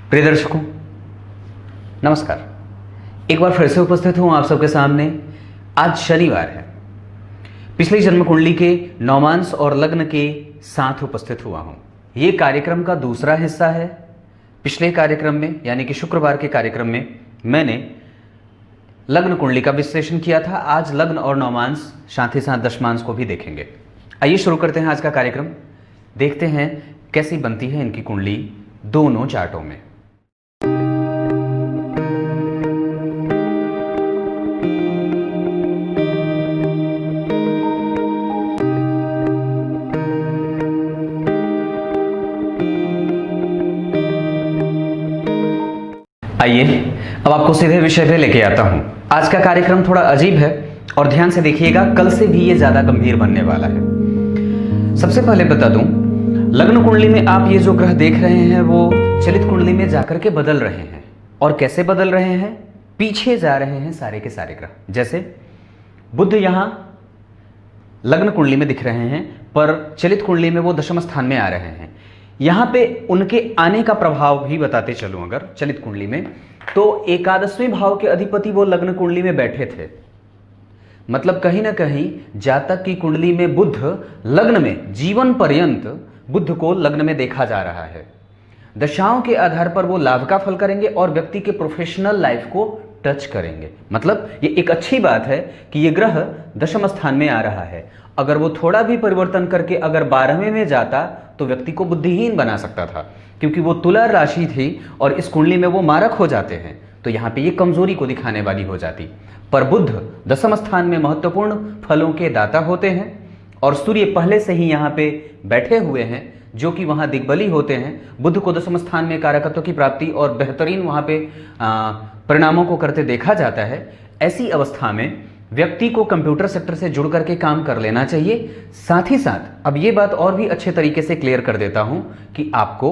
प्रिय दर्शकों, नमस्कार। एक बार फिर से उपस्थित हूं आप सबके सामने। आज शनिवार है। पिछली जन्म कुंडली के नौमांस और लग्न के साथ उपस्थित हुआ हूं। ये कार्यक्रम का दूसरा हिस्सा है। पिछले कार्यक्रम में यानी कि शुक्रवार के कार्यक्रम में मैंने लग्न कुंडली का विश्लेषण किया था। आज लग्न और नौमांस साथ ही साथ दशमांश को भी देखेंगे। आइए शुरू करते हैं आज का कार्यक्रम। देखते हैं कैसी बनती है इनकी कुंडली दोनों चार्टों में। आइए अब आपको सीधे विषय पे लेके आता हूं। आज का कार्यक्रम थोड़ा अजीब है और ध्यान से देखिएगा, कल से भी ये ज्यादा गंभीर बनने वाला है। सबसे पहले बता दूं, लग्न कुंडली में आप ये जो ग्रह देख रहे हैं वो चलित कुंडली में जाकर के बदल रहे हैं। और कैसे बदल रहे हैं? पीछे जा रहे हैं सारे के सारे ग्रह। जैसे बुध यहां लग्न कुंडली में दिख रहे हैं, पर चलित कुंडली में वो दशम स्थान में आ रहे हैं। यहां पे उनके आने का प्रभाव भी बताते चलूं। अगर चलित कुंडली में तो एकादशवें भाव के अधिपति वो लग्न कुंडली में बैठे थे। मतलब कहीं ना कहीं जातक की कुंडली में बुध लग्न में जीवन पर्यंत बुध को लग्न में देखा जा रहा है। दशाओं के आधार पर वो लाभ का फल करेंगे और व्यक्ति के प्रोफेशनल लाइफ को टच करेंगे। मतलब ये एक अच्छी बात है कि ये ग्रह दशम स्थान में आ रहा है। अगर वो थोड़ा भी परिवर्तन करके अगर 12वें में जाता तो व्यक्ति को बुद्धिहीन बना सकता था, क्योंकि वो तुला राशि थी और इस कुंडली में वो मारक हो जाते हैं, तो यहाँ पे ये कमजोरी को दिखाने वाली हो जाती। पर बुध दशम स्थान में महत्वपूर्ण फलों के दाता होते हैं और सूर्य पहले से ही यहाँ पे बैठे हुए हैं, जो कि वहाँ दिग्बली होते हैं। बुध को दशम स्थान में कारकत्व की प्राप्ति और बेहतरीन वहाँ पे परिणामों को करते देखा जाता है। ऐसी अवस्था में व्यक्ति को कंप्यूटर सेक्टर से जुड़ करके काम कर लेना चाहिए। साथ ही साथ अब ये बात और भी अच्छे तरीके से क्लियर कर देता हूं कि आपको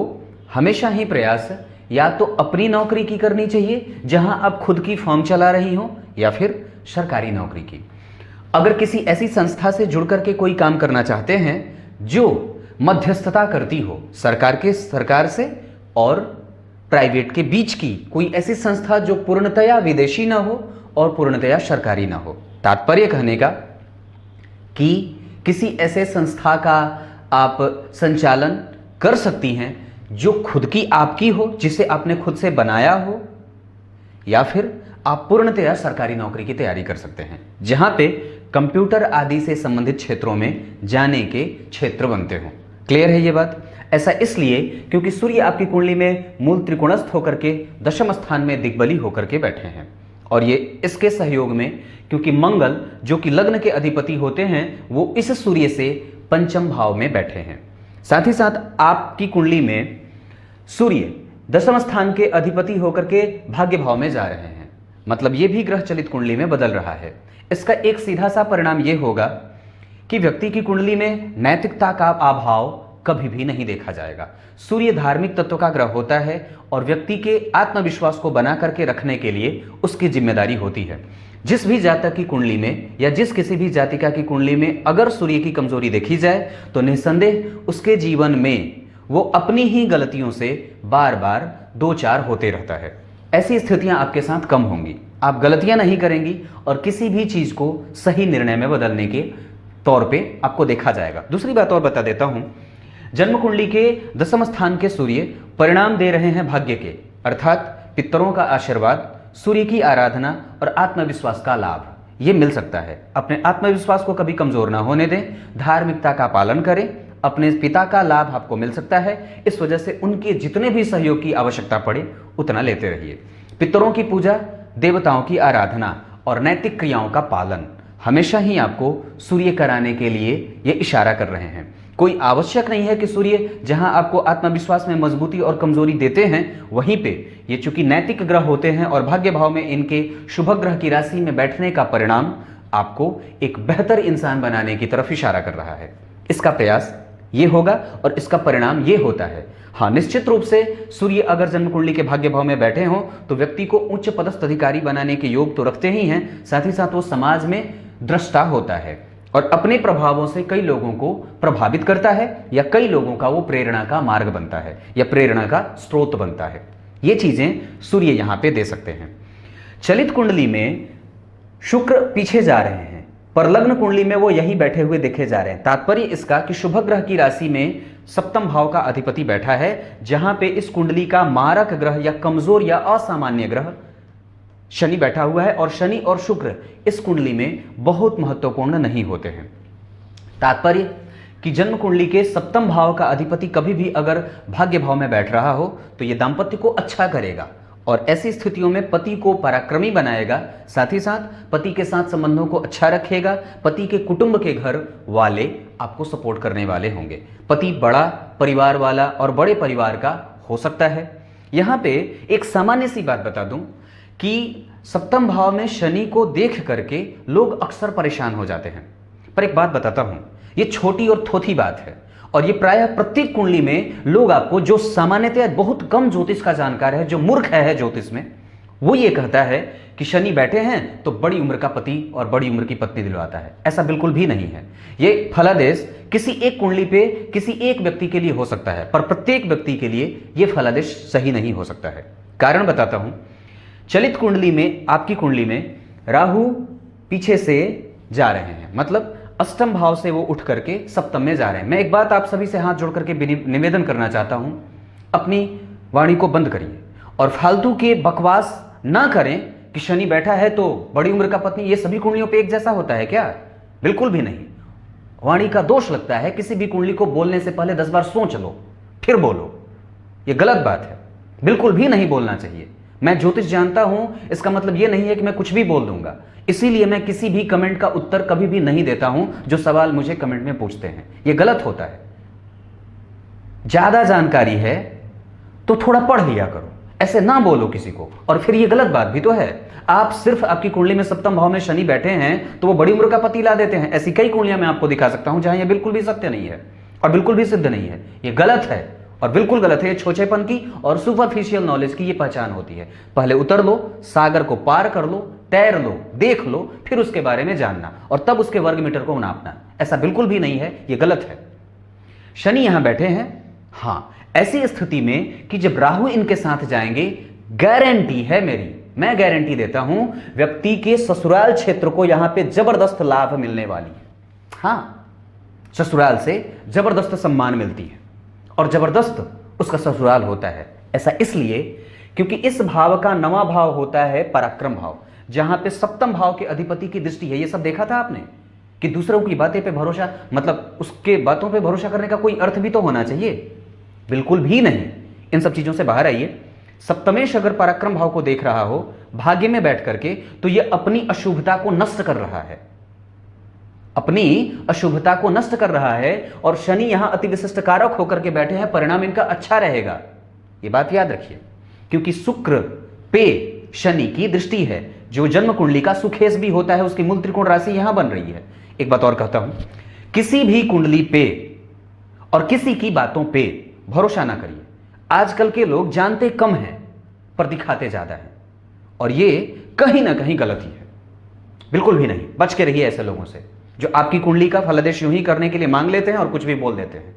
हमेशा ही प्रयास या तो अपनी नौकरी की करनी चाहिए जहां आप खुद की फर्म चला रही हो, या फिर सरकारी नौकरी की। अगर किसी ऐसी संस्था से जुड़ करके कोई काम करना चाहते हैं जो मध्यस्थता करती हो सरकार से और प्राइवेट के बीच की, कोई ऐसी संस्था जो पूर्णतया विदेशी ना हो और पूर्णतया सरकारी ना हो। तात्पर्य कहने का कि किसी ऐसे संस्था का आप संचालन कर सकती हैं जो खुद की आपकी हो, जिसे आपने खुद से बनाया हो, या फिर आप पूर्णतया सरकारी नौकरी की तैयारी कर सकते हैं जहां पे कंप्यूटर आदि से संबंधित क्षेत्रों में जाने के क्षेत्र बनते हो। क्लियर है ये बात? ऐसा इसलिए क्योंकि सूर्य आपकी कुंडली में मूल त्रिकोणस्थ होकर के दशम स्थान में दिग्बली होकर के बैठे हैं, और ये इसके सहयोग में, क्योंकि मंगल जो कि लग्न के अधिपति होते हैं वो इस सूर्य से पंचम भाव में बैठे हैं। साथ ही साथ आपकी कुंडली में सूर्य दशम स्थान के अधिपति होकर के भाग्य भाव में जा रहे हैं। मतलब ये भी ग्रह चलित कुंडली में बदल रहा है। इसका एक सीधा सा परिणाम ये होगा कि व्यक्ति की कुंडली में नैतिकता का अभाव कभी भी नहीं देखा जाएगा। सूर्य धार्मिक तत्व का ग्रह होता है और व्यक्ति के आत्मविश्वास को बना करके रखने के लिए उसकी जिम्मेदारी होती है। जिस भी जातक की कुंडली में या जिस किसी भी जातिका की कुंडली में अगर सूर्य की कमजोरी देखी जाए तो निस्संदेह उसके जीवन में वो अपनी ही गलतियों से बार बार दो चार होते रहता है। ऐसी स्थितियां आपके साथ कम होंगी, आप गलतियां नहीं करेंगी और किसी भी चीज को सही निर्णय में बदलने के तौर पे आपको देखा जाएगा। दूसरी बात और बता देता हूं, जन्म कुंडली के दशम स्थान के सूर्य परिणाम दे रहे हैं भाग्य के, अर्थात पितरों का आशीर्वाद, सूर्य की आराधना और आत्मविश्वास का लाभ ये मिल सकता है। अपने आत्मविश्वास को कभी कमजोर ना होने दें, धार्मिकता का पालन करें, अपने पिता का लाभ आपको मिल सकता है। इस वजह से उनके जितने भी सहयोग की आवश्यकता पड़े उतना लेते रहिए। पितरों की पूजा, देवताओं की आराधना और नैतिक क्रियाओं का पालन हमेशा ही आपको सूर्य कराने के लिए ये इशारा कर रहे हैं। कोई आवश्यक नहीं है कि सूर्य जहां आपको आत्मविश्वास में मजबूती और कमजोरी देते हैं वहीं पे ये चूंकि नैतिक ग्रह होते हैं और भाग्य भाव में इनके शुभ ग्रह की राशि में बैठने का परिणाम आपको एक बेहतर इंसान बनाने की तरफ इशारा कर रहा है। इसका प्रयास ये होगा और इसका परिणाम ये होता है। हाँ, निश्चित रूप से सूर्य अगर जन्म कुंडली के भाग्य भाव में बैठे हों तो व्यक्ति को उच्च पदस्थ अधिकारी बनाने के योग तो रखते ही हैं, साथ ही साथ वो समाज में दृष्टा होता है और अपने प्रभावों से कई लोगों को प्रभावित करता है या कई लोगों का वो प्रेरणा का मार्ग बनता है या प्रेरणा का स्रोत बनता है। ये चीजें सूर्य यहां पे दे सकते हैं। चलित कुंडली में शुक्र पीछे जा रहे हैं, पर लग्न कुंडली में वो यहीं बैठे हुए देखे जा रहे हैं। तात्पर्य इसका कि शुभ ग्रह की राशि में सप्तम भाव का अधिपति बैठा है, जहां पे इस कुंडली का मारक ग्रह या कमजोर या असामान्य ग्रह शनि बैठा हुआ है। और शनि और शुक्र इस कुंडली में बहुत महत्वपूर्ण नहीं होते हैं। तात्पर्य कि जन्म कुंडली के सप्तम भाव का अधिपति कभी भी अगर भाग्य भाव में बैठ रहा हो तो यह दाम्पत्य को अच्छा करेगा और ऐसी स्थितियों में पति को पराक्रमी बनाएगा, साथ ही साथ पति के साथ संबंधों को अच्छा रखेगा। पति के कुटुंब के घर वाले आपको सपोर्ट करने वाले होंगे। पति बड़ा परिवार वाला और बड़े परिवार का हो सकता है। यहां पे एक सामान्य सी बात बता दूं कि सप्तम भाव में शनि को देख करके लोग अक्सर परेशान हो जाते हैं। पर एक बात बताता हूं, ये छोटी और थोथी बात है और ये प्रायः प्रत्येक कुंडली में लोग आपको, जो सामान्यतः बहुत कम ज्योतिष का जानकार है, जो मूर्ख है ज्योतिष में, वो ये कहता है कि शनि बैठे हैं तो बड़ी उम्र का पति और बड़ी उम्र की पत्नी दिलवाता है। ऐसा बिल्कुल भी नहीं है। ये फलादेश किसी एक कुंडली पे किसी एक व्यक्ति के लिए हो सकता है, पर प्रत्येक व्यक्ति के लिए ये फलादेश सही नहीं हो सकता है। कारण बताता हूं। चलित कुंडली में, आपकी कुंडली में राहु पीछे से जा रहे हैं, मतलब अष्टम भाव से वो उठ करके सप्तम में जा रहे हैं। मैं एक बात आप सभी से हाथ जोड़ करके निवेदन करना चाहता हूं, अपनी वाणी को बंद करिए और फालतू के बकवास ना करें कि शनि बैठा है तो बड़ी उम्र का पत्नी। ये सभी कुंडलियों पे एक जैसा होता है क्या? बिल्कुल भी नहीं। वाणी का दोष लगता है। किसी भी कुंडली को बोलने से पहले 10 बार सोच लो फिर बोलो। ये गलत बात है, बिल्कुल भी नहीं बोलना चाहिए। मैं ज्योतिष जानता हूं, इसका मतलब यह नहीं है कि मैं कुछ भी बोल दूंगा। इसीलिए मैं किसी भी कमेंट का उत्तर कभी भी नहीं देता हूं जो सवाल मुझे कमेंट में पूछते हैं। यह गलत होता है। ज्यादा जानकारी है तो थोड़ा पढ़ लिया करो, ऐसे ना बोलो किसी को। और फिर यह गलत बात भी तो है, आप सिर्फ आपकी कुंडली में सप्तम भाव में शनि बैठे हैं तो वो बड़ी उम्र का पति ला देते हैं। ऐसी कई कुंडलियां मैं आपको दिखा सकता हूं जहां यह बिल्कुल भी सत्य नहीं है और बिल्कुल भी सिद्ध नहीं है। यह गलत है और बिल्कुल गलत है। ये छोचेपन की और सुपरफिशियल नॉलेज की ये पहचान होती है। पहले उतर लो, सागर को पार कर लो, तैर लो, देख लो, फिर उसके बारे में जानना और तब उसके वर्ग मीटर को नापना। ऐसा बिल्कुल भी नहीं है, ये गलत है। शनि यहां बैठे हैं, हां, ऐसी स्थिति में कि जब राहु इनके साथ जाएंगे, गारंटी है मेरी, मैं गारंटी देता हूं, व्यक्ति के ससुराल क्षेत्र को यहां पे जबरदस्त लाभ मिलने वाली है। हां, ससुराल से जबरदस्त सम्मान मिलती है और जबरदस्त उसका ससुराल होता है। ऐसा इसलिए क्योंकि इस भाव का नवा भाव होता है पराक्रम भाव, जहां पे सप्तम भाव के अधिपति की दृष्टि है। ये सब देखा था आपने कि दूसरों की बातें पे भरोसा, मतलब उसके बातों पे भरोसा करने का कोई अर्थ भी तो होना चाहिए। बिल्कुल भी नहीं। इन सब चीजों से बाहर आइए। सप्तमेश अगर पराक्रम भाव को देख रहा हो भाग्य में बैठ करके, तो यह अपनी अशुभता को नष्ट कर रहा है, अपनी अशुभता को नष्ट कर रहा है। और शनि यहां अति विशिष्ट कारक होकर के बैठे हैं, परिणाम इनका अच्छा रहेगा। यह बात याद रखिए, क्योंकि शुक्र पे शनि की दृष्टि है, जो जन्म कुंडली का सुखेश भी होता है, उसकी मूल त्रिकोण राशि यहां बन रही है। एक बात और कहता हूं, किसी भी कुंडली पे और किसी की बातों पे भरोसा ना करिए। आजकल के लोग जानते कम हैं पर दिखाते ज्यादा हैं और ये कहीं ना कहीं गलती है। बिल्कुल भी नहीं, बच के रहिए ऐसे लोगों से जो आपकी कुंडली का फलादेश यूं ही करने के लिए मांग लेते हैं और कुछ भी बोल देते हैं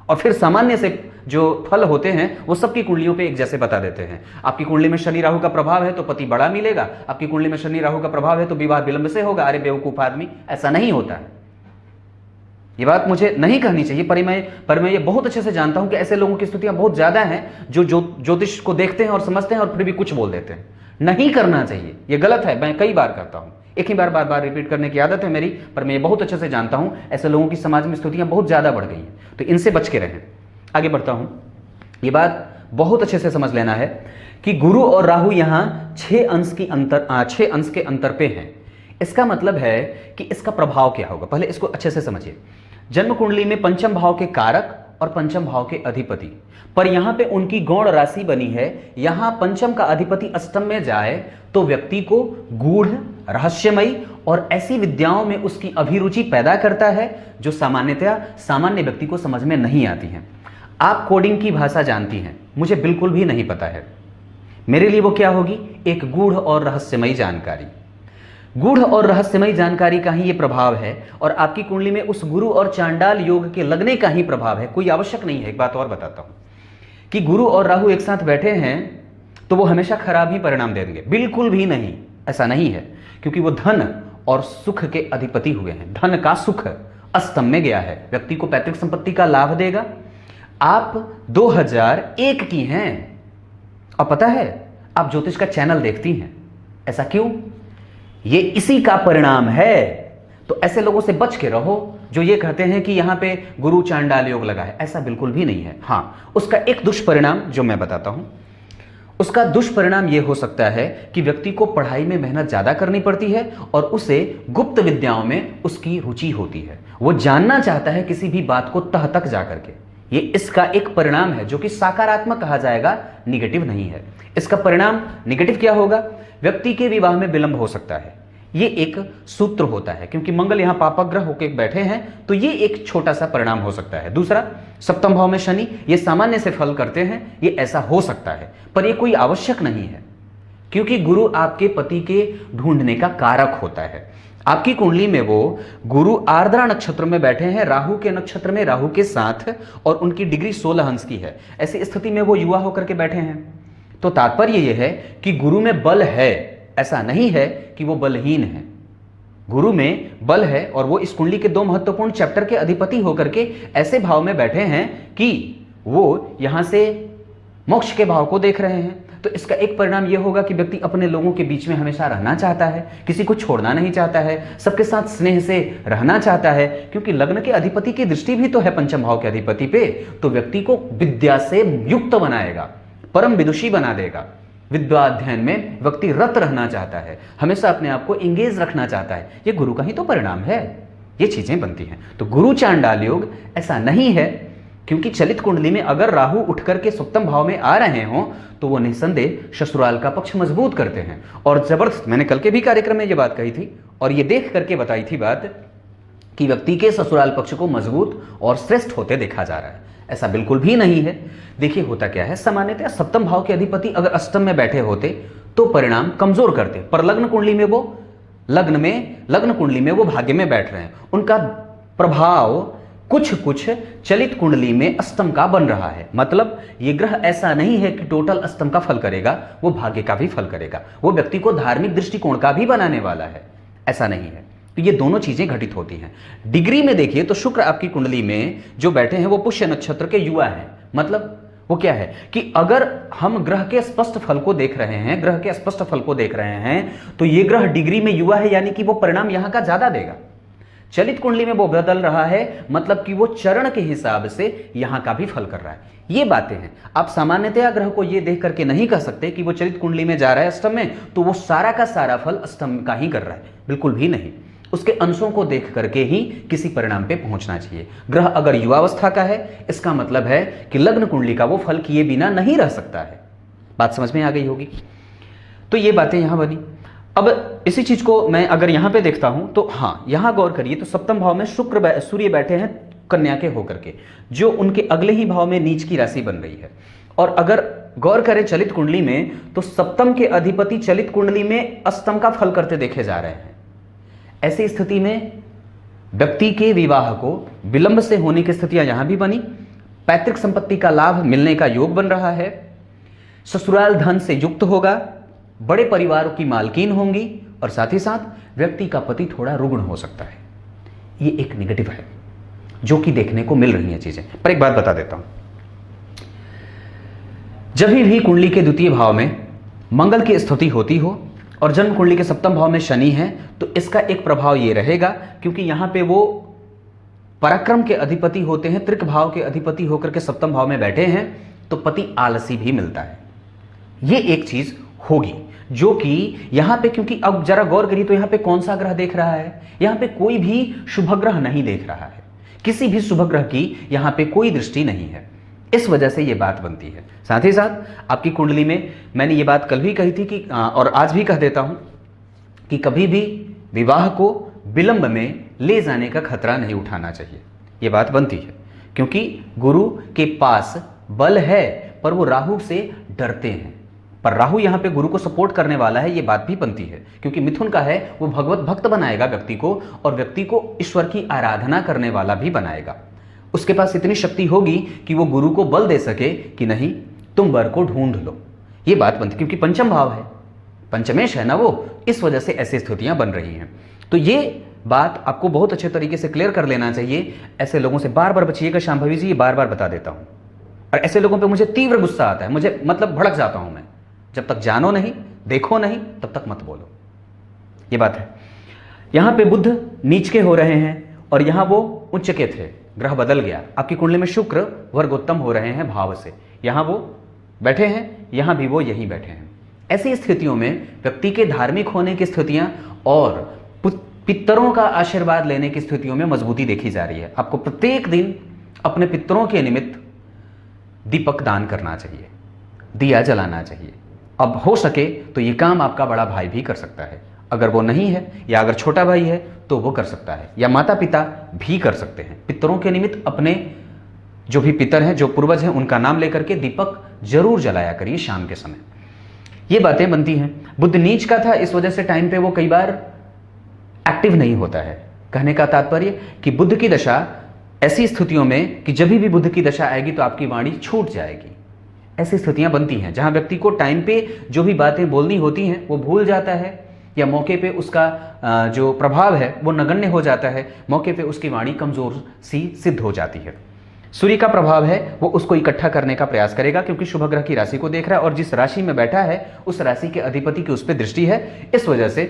और फिर सामान्य से जो फल होते हैं वो सबकी कुंडलियों पे एक जैसे बता देते हैं। आपकी कुंडली में शनि राहु का प्रभाव है तो पति बड़ा मिलेगा, आपकी कुंडली में शनि राहु का प्रभाव है तो विवाह विलंब से होगा। अरे बेवकूफ आदमी, ऐसा नहीं होता है। ये बात मुझे नहीं कहनी चाहिए, पर मैं ये बहुत अच्छे से जानता हूं कि ऐसे लोगों की स्थितियां बहुत ज्यादा हैं जो ज्योतिष को देखते हैं और समझते हैं और फिर भी कुछ बोल देते हैं। नहीं करना चाहिए, ये गलत है। मैं कई बार करता हूं, एक ही बार बार बार रिपीट करने की आदत है मेरी, पर मैं ये बहुत अच्छे से जानता हूं ऐसे लोगों की समाज में स्थितियां बहुत ज्यादा बढ़ गई हैं, तो इनसे बच के रहें। आगे बढ़ता हूं। ये बात बहुत अच्छे से समझ लेना है कि गुरु और राहु यहां 6 अंश के अंतर पे हैं। इसका मतलब है कि इसका प्रभाव क्या होगा, पहले इसको अच्छे से समझिए। जन्म कुंडली में पंचम भाव के कारक और पंचम भाव के अधिपति, पर यहां पे उनकी गौण राशि बनी है। यहां पंचम का अधिपति अष्टम में जाए तो व्यक्ति को गूढ़, रहस्यमयी और ऐसी विद्याओं में उसकी अभिरुचि पैदा करता है जो सामान्यतया सामान्य व्यक्ति को समझ में नहीं आती हैं। आप कोडिंग की भाषा जानती हैं, मुझे बिल्कुल भी नहीं पता है। मेरे लिए वो क्या होगी, एक गूढ़ और रहस्यमयी जानकारी। गूढ़ और रहस्यमयी जानकारी का ही ये प्रभाव है और आपकी कुंडली में उस गुरु और चांडाल योग के लगने का ही प्रभाव है, कोई आवश्यक नहीं है। एक बात और बताता हूं कि गुरु और राहु एक साथ बैठे हैं तो वो हमेशा खराब ही परिणाम देंगे? बिल्कुल भी नहीं, ऐसा नहीं है, क्योंकि वो धन और सुख के अधिपति हुए हैं। धन का सुख अस्तम में गया है, व्यक्ति को पैतृक संपत्ति का लाभ देगा। आप 2001 की हैं और पता है आप ज्योतिष का चैनल देखती हैं, ऐसा क्यों? ये इसी का परिणाम है। तो ऐसे लोगों से बच के रहो जो ये कहते हैं कि यहां पे गुरु चांडाल योग लगा है, ऐसा बिल्कुल भी नहीं है। हां, उसका एक दुष्परिणाम जो मैं बताता हूं, उसका दुष्परिणाम यह हो सकता है कि व्यक्ति को पढ़ाई में मेहनत ज्यादा करनी पड़ती है और उसे गुप्त विद्याओं में उसकी रुचि होती है। वो जानना चाहता है किसी भी बात को तह तक जाकर के। ये इसका एक परिणाम है जो कि सकारात्मक कहा जाएगा, निगेटिव नहीं है। इसका परिणाम निगेटिव क्या होगा? व्यक्ति के विवाह में विलंब हो सकता है। ये एक सूत्र होता है, क्योंकि मंगल यहां पापग्रह होकर बैठे हैं, तो ये एक छोटा सा परिणाम हो सकता है। दूसरा, सप्तम भाव में शनि, ये सामान्य से फल करते हैं, ये ऐसा हो सकता है, पर ये कोई आवश्यक नहीं है, क्योंकि गुरु आपके पति के ढूंढने का कारक होता है। आपकी कुंडली में वो गुरु आर्द्रा नक्षत्र में बैठे हैं, राहु के नक्षत्र में, राहु के साथ, और उनकी डिग्री 16 अंश की है। ऐसी स्थिति में वो युवा होकर के बैठे हैं, तो तात्पर्य यह है कि गुरु में बल है, ऐसा नहीं है कि वो बलहीन है। गुरु में बल है और वो इस कुंडली के 2 महत्वपूर्ण चैप्टर के अधिपति होकर के ऐसे भाव में बैठे हैं कि वो यहां से मोक्ष के भाव को देख रहे हैं। तो इसका एक परिणाम यह होगा कि व्यक्ति अपने लोगों के बीच में हमेशा रहना चाहता है, किसी को छोड़ना नहीं चाहता है, सबके साथ स्नेह से रहना चाहता है, क्योंकि लग्न के अधिपति की दृष्टि भी तो है पंचम भाव के अधिपति पे। तो व्यक्ति को विद्या से युक्त बनाएगा, परम विदुषी बना देगा। विद्या अध्ययन में व्यक्ति रत रहना चाहता है, हमेशा अपने आप को इंगेज रखना चाहता है। ये गुरु का ही तो परिणाम है, ये चीजें बनती हैं। तो गुरु चांडाल योग ऐसा नहीं है, क्योंकि चलित कुंडली में अगर राहु उठ करके सप्तम भाव में आ रहे हों तो वो निसंदेह ससुराल का पक्ष मजबूत करते हैं। और जबरदस्त, मैंने कल के भी कार्यक्रम में ये बात कही थी और ये देख करके बताई थी बात कि व्यक्ति के ससुराल पक्ष को मजबूत और श्रेष्ठ होते देखा जा रहा है। ऐसा बिल्कुल भी नहीं है। देखिए होता क्या है, सामान्यतः सप्तम भाव के अधिपति अगर अष्टम में बैठे होते तो परिणाम कमजोर करते, पर लग्न कुंडली में वो लग्न कुंडली में वो भाग्य में बैठ रहे हैं, उनका प्रभाव कुछ चलित कुंडली में अष्टम का बन रहा है। मतलब ये ग्रह ऐसा नहीं है कि टोटल अष्टम का फल करेगा, वो भाग्य का भी फल करेगा, वो व्यक्ति को धार्मिक दृष्टिकोण का भी बनाने वाला है, ऐसा नहीं है। तो ये दोनों चीजें घटित होती हैं। डिग्री में देखिए तो शुक्र आपकी कुंडली में जो बैठे हैं वो पुष्य नक्षत्र के युवा हैं। मतलब वो क्या है कि अगर हम ग्रह के स्पष्ट फल को देख रहे हैं, तो ये ग्रह डिग्री में युवा है, यानी कि वो परिणाम यहां का ज्यादा देगा। चलित कुंडली में वो बदल रहा है, मतलब कि वो चरण के हिसाब से यहां का भी फल कर रहा है। ये बातें हैं। आप सामान्यतया ग्रह को ये देख करके नहीं कह सकते कि वो चलित कुंडली में जा रहा है अष्टम में, तो वो सारा का सारा फल अष्टम का ही कर रहा है, बिल्कुल भी नहीं। उसके अंशों को देख करके ही किसी परिणाम पे पहुंचना चाहिए। ग्रह अगर युवावस्था का है, इसका मतलब है कि लग्न कुंडली का वो फल किए बिना नहीं रह सकता है। बात समझ में आ गई होगी। तो ये बातें यहां बनी। अब इसी चीज को मैं अगर यहां पे देखता हूं तो हाँ, यहां गौर करिए तो सप्तम भाव में सूर्य बैठे हैं कन्या के होकर के, जो उनके अगले ही भाव में नीच की राशि बन रही है। और अगर गौर करें चलित कुंडली में तो सप्तम के अधिपति चलित कुंडली में अष्टम का फल करते देखे जा रहे हैं। ऐसी स्थिति में व्यक्ति के विवाह को विलंब से होने की स्थितियां यहां भी बनी। पैतृक संपत्ति का लाभ मिलने का योग बन रहा है, ससुराल धन से युक्त होगा, बड़े परिवारों की मालकीन होंगी, और साथ ही साथ व्यक्ति का पति थोड़ा रुग्ण हो सकता है। ये एक नेगेटिव है जो कि देखने को मिल रही है चीजें। पर एक बात बता देता हूं, जब भी कुंडली के द्वितीय भाव में मंगल की स्थिति होती हो और जन्म कुंडली के सप्तम भाव में शनि है, तो इसका एक प्रभाव ये रहेगा, क्योंकि यहां पे वो पराक्रम के अधिपति होते हैं, त्रिक भाव के अधिपति होकर के सप्तम भाव में बैठे हैं, तो पति आलसी भी मिलता है। ये एक चीज होगी जो कि यहां पे, क्योंकि अब जरा गौर करिए तो यहां पे कौन सा ग्रह देख रहा है, यहां पे कोई भी शुभ ग्रह नहीं देख रहा है, किसी भी शुभ ग्रह की यहां पे कोई दृष्टि नहीं है। इस वजह से ये बात बनती है। साथ ही साथ आपकी कुंडली में मैंने ये बात कल भी कही थी कि और आज भी कह देता हूं कि कभी भी विवाह को विलंब में ले जाने का खतरा नहीं उठाना चाहिए। ये बात बनती है क्योंकि गुरु के पास बल है, पर वो राहु से डरते हैं। पर राहु यहां पे गुरु को सपोर्ट करने वाला है, ये बात भी बनती है, क्योंकि मिथुन का है वो भगवत भक्त बनाएगा व्यक्ति को, और व्यक्ति को ईश्वर की आराधना करने वाला भी बनाएगा। उसके पास इतनी शक्ति होगी कि वो गुरु को बल दे सके कि नहीं, तुम वर को ढूंढ लो। ये बात बनती, क्योंकि पंचम भाव है, पंचमेश है ना वो, इस वजह से ऐसी स्थितियां बन रही हैं। तो ये बात आपको बहुत अच्छे तरीके से क्लियर कर लेना चाहिए। ऐसे लोगों से बार बार बचिएगा शांभवी जी, ये बार बार बता देता हूं। और ऐसे लोगों पे मुझे तीव्र गुस्सा आता है, मुझे मतलब भड़क जाता हूं मैं। जब तक जानो नहीं, देखो नहीं, तब तक मत बोलो। ये बात है। यहां पे बुध नीच के हो रहे हैं और यहां वो उच्च के थे, ग्रह बदल गया। आपकी कुंडली में शुक्र वर्गोत्तम हो रहे हैं भाव से, यहां वो बैठे हैं, यहां भी वो यहीं बैठे हैं। ऐसी स्थितियों में व्यक्ति के धार्मिक होने की स्थितियां और पितरों का आशीर्वाद लेने की स्थितियों में मजबूती देखी जा रही है। आपको प्रत्येक दिन अपने पितरों के निमित्त दीपक दान करना चाहिए, दिया जलाना चाहिए। अब हो सके तो ये काम आपका बड़ा भाई भी कर सकता है, अगर वो नहीं है या अगर छोटा भाई है तो वो कर सकता है, या माता पिता भी कर सकते हैं। पितरों के निमित्त अपने जो भी पितर हैं, जो पूर्वज हैं, उनका नाम लेकर के दीपक जरूर जलाया करिए शाम के समय। ये बातें बनती हैं। बुध नीच का था, इस वजह से टाइम पे वो कई बार एक्टिव नहीं होता है। कहने का तात्पर्य कि बुध की दशा ऐसी स्थितियों में कि जब भी बुध की दशा आएगी तो आपकी वाणी छूट जाएगी। ऐसी स्थितियां बनती हैं जहां व्यक्ति को टाइम पे जो भी बातें बोलनी होती हैं वो भूल जाता है, या मौके पे उसका जो प्रभाव है वो नगण्य हो जाता है, मौके पे उसकी वाणी कमजोर सी सिद्ध हो जाती है। सूर्य का प्रभाव है वो उसको इकट्ठा करने का प्रयास करेगा, क्योंकि शुभ ग्रह की राशि को देख रहा है और जिस राशि में बैठा है उस राशि के अधिपति की उस पर दृष्टि है। इस वजह से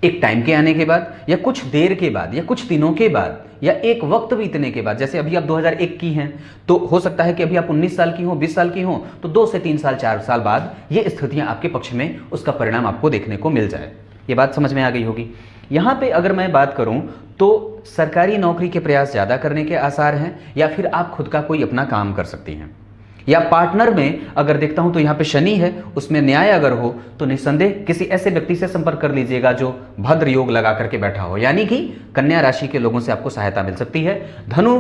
एक टाइम के आने के बाद या कुछ देर के बाद या कुछ दिनों के बाद या एक वक्त बीतने के बाद, जैसे अभी आप 2001 की हैं तो हो सकता है कि अभी आप 19 साल की हो, 20 साल की हो, तो 2 से 3 साल 4 साल बाद ये स्थितियां आपके पक्ष में उसका परिणाम आपको देखने को मिल जाए। ये बात समझ में आ गई होगी। यहां पे अगर मैं बात करूं तो सरकारी नौकरी के प्रयास ज्यादा करने के आसार हैं, या फिर आप खुद का कोई अपना काम कर सकती हैं, या पार्टनर में अगर देखता हूं तो यहां पे शनि है, उसमें न्याय अगर हो तो निस्संदेह किसी ऐसे व्यक्ति से संपर्क कर लीजिएगा जो भद्र योग लगा करके बैठा हो, यानी कि कन्या राशि के लोगों से आपको सहायता मिल सकती है, धनु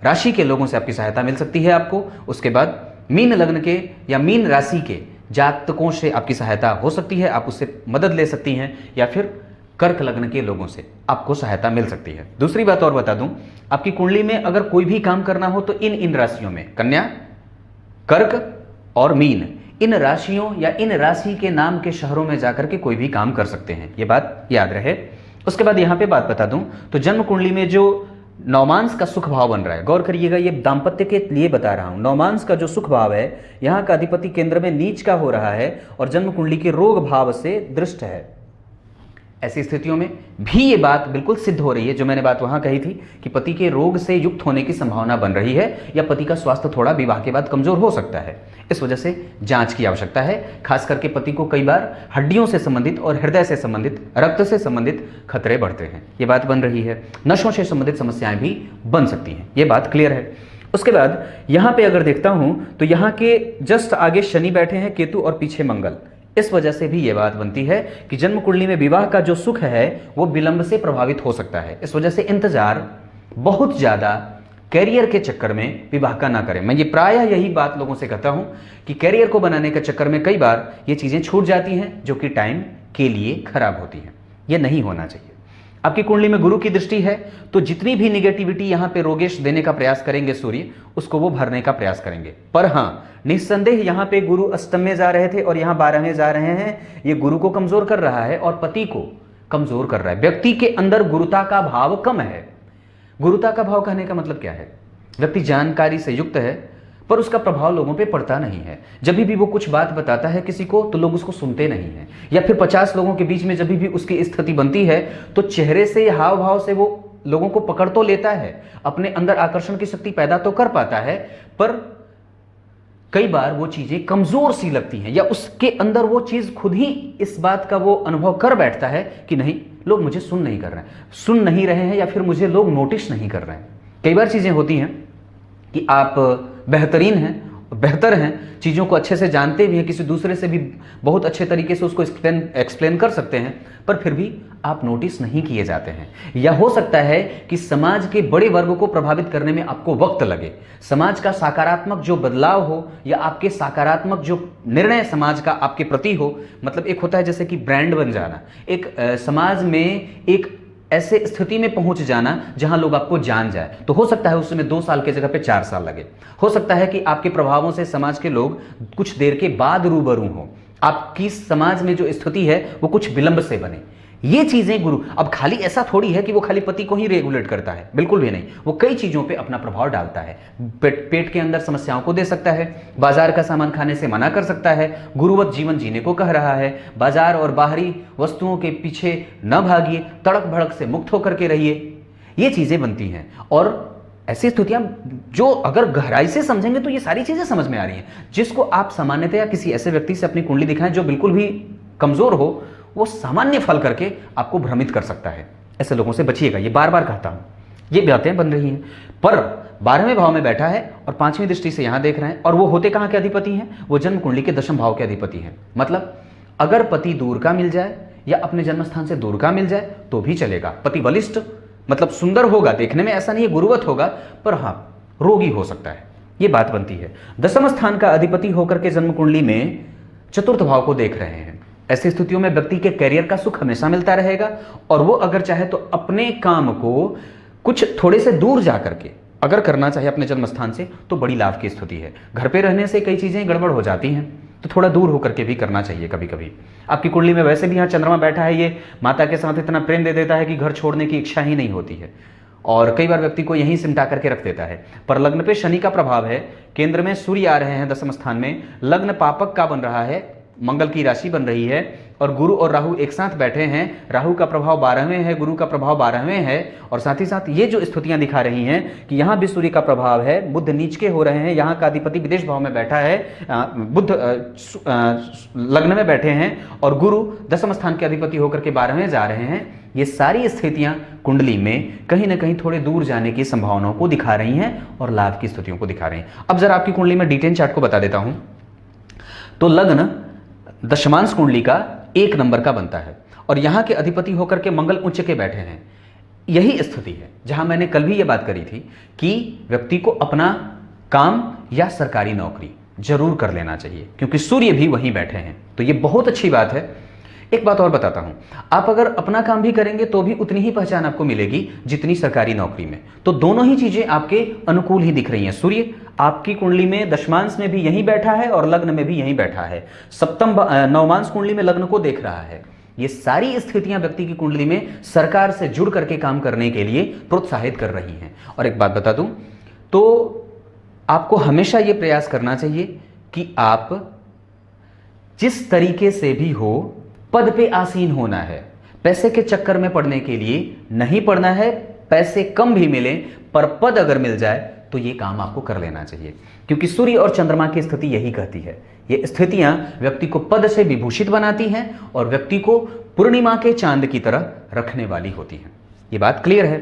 राशि के लोगों से आपकी सहायता मिल सकती है आपको। उसके बाद मीन लग्न के या मीन राशि के जातकों से आपकी सहायता हो सकती है, आप उससे मदद ले सकती हैं, या फिर कर्क लग्न के लोगों से आपको सहायता मिल सकती है। दूसरी बात और बता दूं, आपकी कुंडली में अगर कोई भी काम करना हो तो इन राशियों में कन्या, कर्क और मीन, इन राशियों या इन राशि के नाम के शहरों में जाकर के कोई भी काम कर सकते हैं, ये बात याद रहे। उसके बाद यहां पे बात बता दूं तो जन्म कुंडली में जो नौमांस का सुख भाव बन रहा है, गौर करिएगा, ये दाम्पत्य के लिए बता रहा हूं। नौमांस का जो सुख भाव है यहां का अधिपति केंद्र में नीच का हो रहा है और जन्म कुंडली के रोग भाव से दृष्ट है। ऐसी स्थितियों में भी ये बात बिल्कुल सिद्ध हो रही है जो मैंने बात वहां कही थी कि पति के रोग से युक्त होने की संभावना बन रही है, या पति का स्वास्थ्य थोड़ा विवाह के बाद कमजोर हो सकता है। इस वजह से जांच की आवश्यकता है। खास करके पति को कई बार हड्डियों से संबंधित और हृदय से संबंधित, रक्त से संबंधित खतरे बढ़ते हैं, ये बात बन रही है। नशों से संबंधित समस्याएं भी बन सकती हैं, ये बात क्लियर है। उसके बाद यहां पे अगर देखता हूं तो यहां के जस्ट आगे शनि बैठे हैं, केतु और पीछे मंगल। इस वजह से भी यह बात बनती है कि जन्म कुंडली में विवाह का जो सुख है वो विलंब से प्रभावित हो सकता है। इस वजह से इंतजार बहुत ज्यादा कैरियर के चक्कर में विवाह का ना करें। मैं ये प्रायः यही बात लोगों से कहता हूं कि कैरियर को बनाने के चक्कर में कई बार ये चीजें छूट जाती हैं जो कि टाइम के लिए खराब होती हैं। ये नहीं होना चाहिए। आपकी कुंडली में गुरु की दृष्टि है तो जितनी भी निगेटिविटी यहां पे रोगेश देने का प्रयास करेंगे सूर्य, उसको वो भरने का प्रयास करेंगे। पर हां, निस्संदेह यहां पे गुरु अष्टम में जा रहे थे और यहां 12 में जा रहे हैं, ये गुरु को कमजोर कर रहा है और पति को कमजोर कर रहा है। व्यक्ति के अंदर गुरुता का भाव कम है। गुरुता का भाव कहने का मतलब क्या है? व्यक्ति जानकारी से युक्त है पर उसका प्रभाव लोगों पे पड़ता नहीं है। जब भी वो कुछ बात बताता है किसी को तो लोग उसको सुनते नहीं हैं, या फिर 50 लोगों के बीच में जब भी उसकी स्थिति बनती है तो चेहरे से, हाव भाव से वो लोगों को पकड़ तो लेता है, अपने अंदर आकर्षण की शक्ति पैदा तो कर पाता है, पर कई बार वो चीजें कमजोर सी लगती हैं, या उसके अंदर वो चीज खुद ही इस बात का वो अनुभव कर बैठता है कि नहीं, लोग मुझे सुन नहीं रहे हैं, या फिर मुझे लोग नोटिस नहीं कर रहे हैं। कई बार चीजें होती हैं कि आप बेहतरीन हैं, बेहतर हैं, चीज़ों को अच्छे से जानते भी हैं, किसी दूसरे से भी बहुत अच्छे तरीके से उसको एक्सप्लेन कर सकते हैं, पर फिर भी आप नोटिस नहीं किए जाते हैं। या हो सकता है कि समाज के बड़े वर्ग को प्रभावित करने में आपको वक्त लगे, समाज का सकारात्मक जो बदलाव हो या आपके सकारात्मक जो निर्णय समाज का आपके प्रति हो। मतलब एक होता है जैसे कि ब्रांड बन जाना, एक समाज में एक ऐसे स्थिति में पहुंच जाना जहां लोग आपको जान जाए। तो हो सकता है उस समय 2 साल की जगह पे 4 साल लगे। हो सकता है कि आपके प्रभावों से समाज के लोग कुछ देर के बाद रूबरू हो, आपकी समाज में जो स्थिति है वो कुछ विलंब से बने। ये चीजें गुरु, अब खाली ऐसा थोड़ी है कि वो खाली पति को ही रेगुलेट करता है, बिल्कुल भी नहीं। वो कई चीजों पे अपना प्रभाव डालता है। पेट के अंदर समस्याओं को दे सकता है, बाजार का सामान खाने से मना कर सकता है, गुरुवत जीवन जीने को कह रहा है, बाजार और बाहरी वस्तुओं के पीछे न भागिए, तड़क भड़क से मुक्त होकर के रहिए। ये चीजें बनती हैं। और ऐसी स्थितियां जो अगर गहराई से समझेंगे तो ये सारी चीजें समझ में आ रही हैं। जिसको आप सामान्यतया किसी ऐसे व्यक्ति से अपनी कुंडली दिखाएं जो बिल्कुल भी कमजोर हो, वो सामान्य फल करके आपको भ्रमित कर सकता है। ऐसे लोगों से बचिएगा, ये बार बार कहता हूं। ये बातें बन रही हैं। पर 12वें भाव में बैठा है और 5वीं दृष्टि से यहां देख रहे हैं, और वो होते कहां के अधिपति हैं? वो जन्म कुंडली के 10वें भाव के अधिपति हैं। मतलब अगर पति दूर का मिल जाए या अपने जन्म स्थान से दूर का मिल जाए तो भी चलेगा। पति बलिष्ठ मतलब सुंदर होगा, देखने में ऐसा नहीं है गुरुवत होगा, पर हाँ रोगी हो सकता है, ये बात बनती है। 10वें स्थान का अधिपति होकर के जन्म कुंडली में 4th भाव को देख रहे हैं। ऐसी स्थितियों में व्यक्ति के करियर का सुख हमेशा मिलता रहेगा, और वो अगर चाहे तो अपने काम को कुछ थोड़े से दूर जाकर के अगर करना चाहे अपने जन्म स्थान से तो बड़ी लाभ की स्थिति है। घर पे रहने से कई चीजें गड़बड़ हो जाती हैं, तो थोड़ा दूर होकर के भी करना चाहिए कभी कभी। आपकी कुंडली में वैसे भी यहाँ चंद्रमा बैठा है, ये माता के साथ इतना प्रेम दे देता है कि घर छोड़ने की इच्छा ही नहीं होती है, और कई बार व्यक्ति को यहीं सिमटा करके रख देता है। पर लग्न पे शनि का प्रभाव है, केंद्र में सूर्य आ रहे हैं 10वें स्थान में, लग्न पापक का बन रहा है, मंगल की राशि बन रही है, और गुरु और राहु एक साथ बैठे हैं। राहु का प्रभाव 12वें है, गुरु का प्रभाव 12वें है, और साथ ही साथ ये जो स्थितियां दिखा रही हैं कि यहाँ भी सूर्य का प्रभाव है, बुध नीच के हो रहे हैं, यहाँ का अधिपति विदेश भाव में बैठा है, बुध लग्न में बैठे हैं, और गुरु 10वें स्थान के अधिपति होकर के 12वें जा रहे हैं। ये सारी स्थितियां कुंडली में कहीं ना कहीं थोड़े दूर जाने की संभावनाओं को दिखा रही हैं और लाभ की स्थितियों को दिखा रही हैं। अब जरा आपकी कुंडली में डिटेल चार्ट को बता देता हूं। तो लग्न दशमांश कुंडली का 1 नंबर का बनता है, और यहां के अधिपति होकर के मंगल उच्च के बैठे हैं। यही स्थिति है जहां मैंने कल भी यह बात करी थी कि व्यक्ति को अपना काम या सरकारी नौकरी जरूर कर लेना चाहिए, क्योंकि सूर्य भी वहीं बैठे हैं। तो ये बहुत अच्छी बात है। एक बात और बताता हूं, आप अगर अपना काम भी करेंगे तो भी उतनी ही पहचान आपको मिलेगी जितनी सरकारी नौकरी में। तो दोनों ही चीजें आपके अनुकूल ही दिख रही हैं। सूर्य आपकी कुंडली में दशमांश में भी यहीं बैठा है और लग्न में भी यहीं बैठा है, नवमांश कुंडली में लग्न को देख रहा है। ये सारी स्थितियां व्यक्ति की कुंडली में सरकार से जुड़ करके काम करने के लिए प्रोत्साहित कर रही हैं। और एक बात बता दूं, तो आपको हमेशा यह प्रयास करना चाहिए कि आप जिस तरीके से भी हो पद पे आसीन होना है। पैसे के चक्कर में पड़ने के लिए नहीं पड़ना है। पैसे कम भी मिले पर पद अगर मिल जाए तो ये काम आपको कर लेना चाहिए, क्योंकि सूर्य और चंद्रमा की स्थिति यही कहती है। ये स्थितियां व्यक्ति को पद से विभूषित बनाती हैं और व्यक्ति को पूर्णिमा के चांद की तरह रखने वाली होती हैं। ये बात क्लियर है।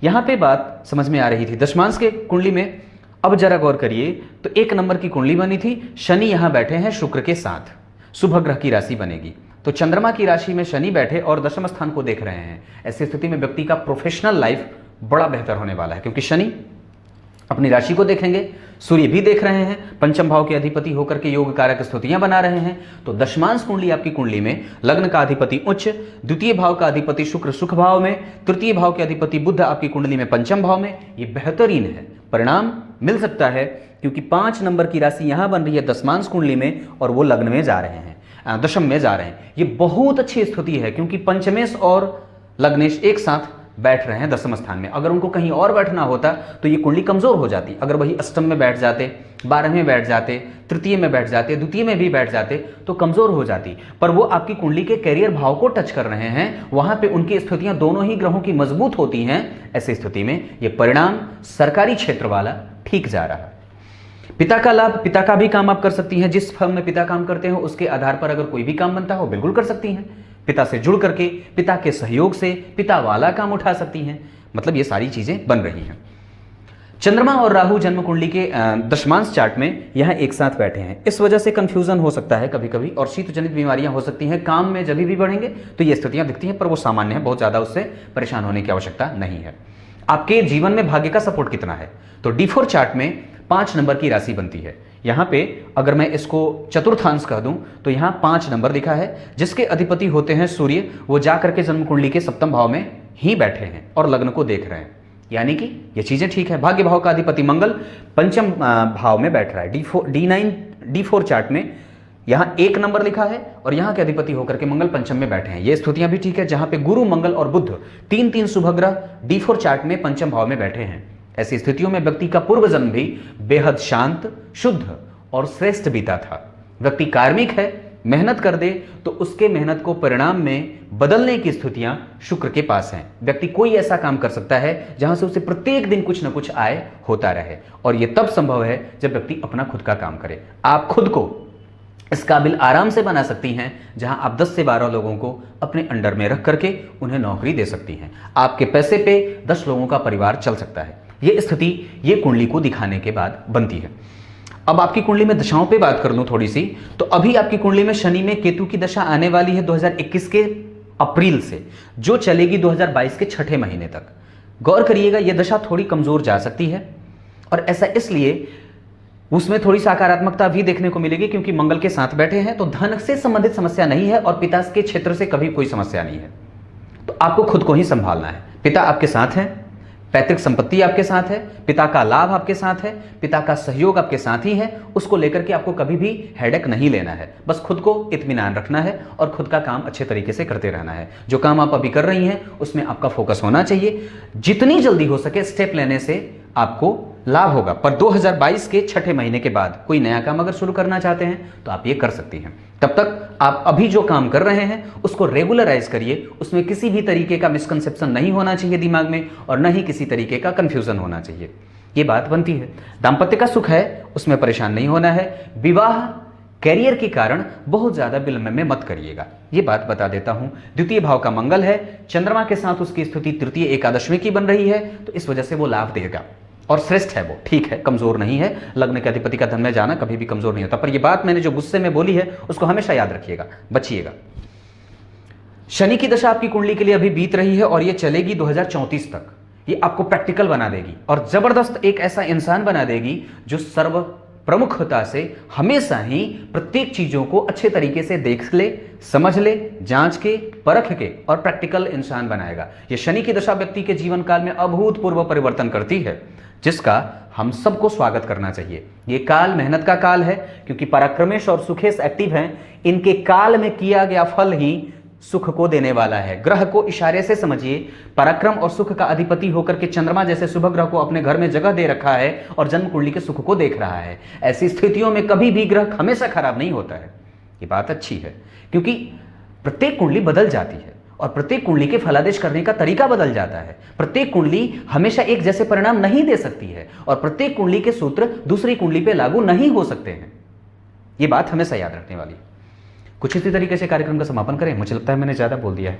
यहां पे बात समझ में आ रही थी दशमांश के कुंडली में। अब जरा गौर करिए, तो 1 नंबर की कुंडली बनी थी, शनि यहां बैठे हैं शुक्र के साथ, शुभ ग्रह की राशि बनेगी। तो चंद्रमा की राशि में शनि बैठे और 10वें स्थान को देख रहे हैं। ऐसी स्थिति में व्यक्ति का प्रोफेशनल लाइफ बड़ा बेहतर होने वाला है, क्योंकि शनि अपनी राशि को देखेंगे, सूर्य भी देख रहे हैं, 5वें भाव के अधिपति होकर के योग कारक स्थितियां बना रहे हैं। तो दशमांश कुंडली आपकी कुंडली में लग्न का अधिपति उच्च, 2 भाव का अधिपति शुक्र सुख भाव में, 3 भाव के अधिपति बुध आपकी कुंडली में 5वें भाव में। ये बेहतरीन है, परिणाम मिल सकता है, क्योंकि 5 नंबर की राशि यहां बन रही है दशमांश कुंडली में और वो लग्न में जा रहे हैं, दशम में जा रहे हैं। ये बहुत अच्छी स्थिति है, क्योंकि पंचमेश और लग्नेश एक साथ बैठ रहे हैं 10वें स्थान में। अगर उनको कहीं और बैठना होता तो ये कुंडली कमजोर हो जाती। अगर वही अष्टम में बैठ जाते, 12वें में बैठ जाते, 3 में बैठ जाते, 2 में भी बैठ जाते तो कमजोर हो जाती। पर वो आपकी कुंडली के कैरियर भाव को टच कर रहे हैं, वहां पे उनकी स्थितियां दोनों ही ग्रहों की मजबूत होती हैं। ऐसी स्थिति में ये परिणाम सरकारी क्षेत्र वाला ठीक जा रहा है। पिता का लाभ, पिता का भी काम आप कर सकती हैं। जिस फर्म में पिता काम करते हो उसके आधार पर अगर कोई भी काम बनता हो बिल्कुल कर सकती हैं। पिता से जुड़ करके, पिता के सहयोग से पिता वाला काम उठा सकती हैं। मतलब ये सारी चीजें बन रही हैं। चंद्रमा और राहु जन्म कुंडली के दशमांश चार्ट में यहां एक साथ बैठे हैं। इस वजह से कंफ्यूजन हो सकता है कभी कभी, और शीत जनित बीमारियां हो सकती हैं। काम में जब भी बढ़ेंगे तो ये स्थितियां दिखती हैं, पर वो सामान्य है, बहुत ज्यादा उससे परेशान होने की आवश्यकता नहीं है। आपके जीवन में भाग्य का सपोर्ट कितना है, तो D4 चार्ट में 5 नंबर की राशि बनती है। यहां पे अगर मैं इसको चतुर्थांश कह दूं तो यहां 5 नंबर लिखा है, जिसके अधिपति होते हैं सूर्य। वो जाकर के जन्म कुंडली के 7वें भाव में ही बैठे हैं और लग्न को देख रहे हैं, यानी कि ये चीजें ठीक है। भाग्य भाव का अधिपति मंगल पंचम भाव में बैठ रहा है। D4 चार्ट में यहां 1 नंबर लिखा है और यहां के अधिपति होकर के मंगल पंचम में बैठे हैं। ये स्थितियां भी ठीक है, जहां पे गुरु, मंगल और बुध तीन शुभ ग्रह D4 चार्ट में पंचम भाव में बैठे हैं। ऐसी स्थितियों में व्यक्ति का पूर्व जन्म भी बेहद शांत, शुद्ध और श्रेष्ठ बीता था। व्यक्ति कार्मिक है, मेहनत कर दे तो उसके मेहनत को परिणाम में बदलने की स्थितियां शुक्र के पास हैं। व्यक्ति कोई ऐसा काम कर सकता है जहां से उसे प्रत्येक दिन कुछ ना कुछ आय होता रहे, और यह तब संभव है जब व्यक्ति अपना खुद का काम करे। आप खुद को इस काबिल आराम से बना सकती हैं जहां आप 10 से 12 लोगों को अपने अंडर में रख करके उन्हें नौकरी दे सकती हैं। आपके पैसे पे 10 लोगों का परिवार चल सकता है। यह स्थिति ये कुंडली को दिखाने के बाद बनती है। अब आपकी कुंडली में दशाओं पे बात कर लूं थोड़ी सी, तो अभी आपकी कुंडली में शनि में केतु की दशा आने वाली है 2021 के अप्रैल से, जो चलेगी 2022 के 6ठे महीने तक। गौर करिएगा, यह दशा थोड़ी कमजोर जा सकती है, और ऐसा इसलिए उसमें थोड़ी सकारात्मकता भी देखने को मिलेगी क्योंकि मंगल के साथ बैठे हैं, तो धन से संबंधित समस्या नहीं है और पिता के क्षेत्र से कभी कोई समस्या नहीं है। तो आपको खुद को ही संभालना है। पिता आपके साथ हैं, पैतृक संपत्ति आपके साथ है, पिता का लाभ आपके साथ है, पिता का सहयोग आपके साथ ही है। उसको लेकर के आपको कभी भी हेडेक नहीं लेना है, बस खुद को इत्मीनान रखना है और खुद का काम अच्छे तरीके से करते रहना है। जो काम आप अभी कर रही हैं उसमें आपका फोकस होना चाहिए। जितनी जल्दी हो सके स्टेप लेने से आपको लाभ होगा। पर 2022 के 6ठे महीने के बाद कोई नया काम अगर शुरू करना चाहते हैं तो आप ये कर सकती हैं। तब तक आप अभी जो काम कर रहे हैं उसको रेगुलराइज करिए। उसमें किसी भी तरीके का मिसकंसेप्शन नहीं होना चाहिए दिमाग में, और न ही किसी तरीके का कंफ्यूजन होना चाहिए। ये बात बनती है। दाम्पत्य का सुख है, उसमें परेशान नहीं होना है। विवाह कैरियर के कारण बहुत ज्यादा विलंब में मत करिएगा, ये बात बता देता हूं। द्वितीय भाव का मंगल है, चंद्रमा के साथ उसकी स्थिति तृतीय एकादशमी की बन रही है, तो इस वजह से वो लाभ देगा और श्रेष्ठ है। वो ठीक है, कमजोर नहीं है। लग्न के अधिपति का धन में जाना कभी भी कमजोर नहीं होता। पर यह बात मैंने जो गुस्से में बोली है उसको हमेशा याद रखिएगा, बचिएगा। शनि की दशा आपकी कुंडली के लिए अभी बीत रही है और यह चलेगी 2034 तक। ये आपको प्रैक्टिकल बना देगी और जबरदस्त एक ऐसा इंसान बना देगी जो सर्व प्रमुखता से हमेशा ही प्रत्येक चीजों को अच्छे तरीके से देख ले, समझ ले, जांच के, परख के और प्रैक्टिकल इंसान बनाएगा। यह शनि की दशा व्यक्ति के जीवन काल में अभूतपूर्व परिवर्तन करती है, जिसका हम सबको स्वागत करना चाहिए। यह काल मेहनत का काल है, क्योंकि पराक्रमेश और सुखेश एक्टिव हैं। इनके काल में किया गया फल ही सुख को देने वाला है। ग्रह को इशारे से समझिए, पराक्रम और सुख का अधिपति होकर के चंद्रमा जैसे शुभ ग्रह को अपने घर में जगह दे रखा है और जन्म कुंडली के सुख को देख रहा है। ऐसी स्थितियों में कभी भी ग्रह हमेशा खराब नहीं होता है। ये बात अच्छी है, क्योंकि प्रत्येक कुंडली बदल जाती है और प्रत्येक कुंडली के फलादेश करने का तरीका बदल जाता है। प्रत्येक कुंडली हमेशा एक जैसे परिणाम नहीं दे सकती है और प्रत्येक कुंडली के सूत्र दूसरी कुंडली पे लागू नहीं हो सकते हैं। ये बात हमेशा याद रखने वाली। कुछ इसी तरीके से कार्यक्रम का समापन करें। मुझे लगता है मैंने ज़्यादा बोल दिया है,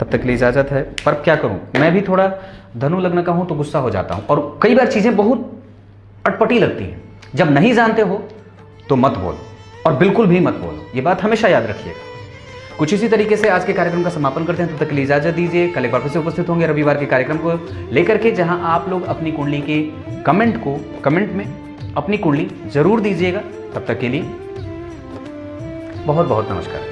तब तक के लिए इजाज़त है। पर क्या करूं, मैं भी थोड़ा धनु लग्न का हूं तो गुस्सा हो जाता हूं और कई बार चीज़ें बहुत अटपटी लगती हैं। जब नहीं जानते हो तो मत बोलो और बिल्कुल भी मत बोलो, ये बात हमेशा याद रखिएगा। कुछ इसी तरीके से आज के कार्यक्रम का समापन करते हैं। तब तक के लिए इजाज़त दीजिए। कल एक बार फिर से उपस्थित होंगे रविवार के कार्यक्रम को लेकर के, जहां आप लोग अपनी कुंडली के कमेंट में अपनी कुंडली जरूर दीजिएगा। तब तक के लिए बहुत बहुत नमस्कार।